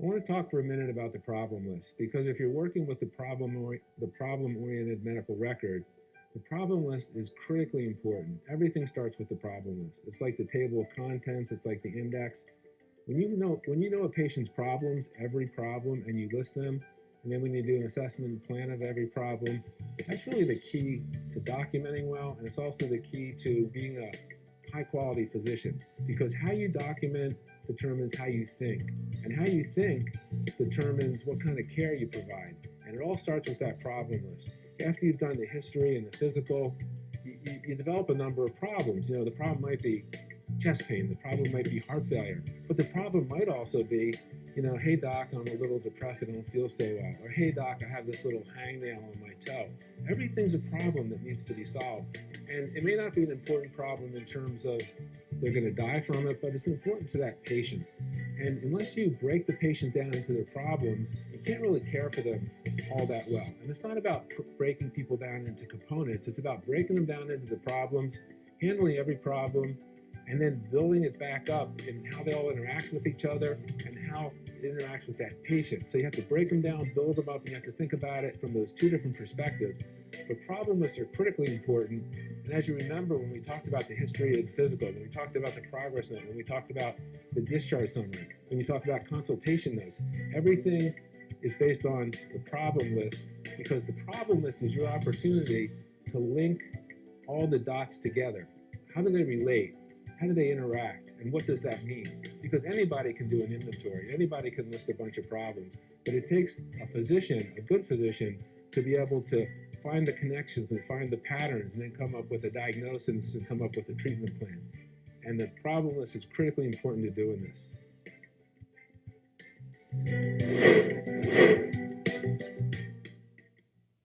I want to talk for a minute about the problem list, because if you're working with the problem-oriented medical record, the problem list is critically important. Everything starts with the problem list. It's like the table of contents. It's like the index. When you know a patient's problems, every problem, and you list them, and then when you do an assessment plan of every problem, that's really the key to documenting well, and it's also the key to being a high quality physician, because how you document determines how you think, and how you think determines what kind of care you provide. And it all starts with that problem list. After you've done the history and the physical, you develop a number of problems. The problem might be chest pain, the problem might be heart failure, but the problem might also be, hey doc, I'm a little depressed, I don't feel so well, or hey doc, I have this little hangnail on my toe. Everything's a problem that needs to be solved. And it may not be an important problem in terms of they're going to die from it, but it's important to that patient. And unless you break the patient down into their problems, you can't really care for them all that well. And it's not about breaking people down into components, it's about breaking them down into the problems, handling every problem, and then building it back up in how they all interact with each other and how it interacts with that patient. So you have to break them down, build them up, and you have to think about it from those two different perspectives. But problem lists are critically important. And as you remember, when we talked about the history of the physical, when we talked about the progress note, when we talked about the discharge summary, when we talked about consultation notes, everything is based on the problem list, because the problem list is your opportunity to link all the dots together. How do they relate? How do they interact? And what does that mean? Because anybody can do an inventory. Anybody can list a bunch of problems. But it takes a physician, a good physician, to be able to find the connections and find the patterns and then come up with a diagnosis and come up with a treatment plan. And the problem list is critically important to doing this.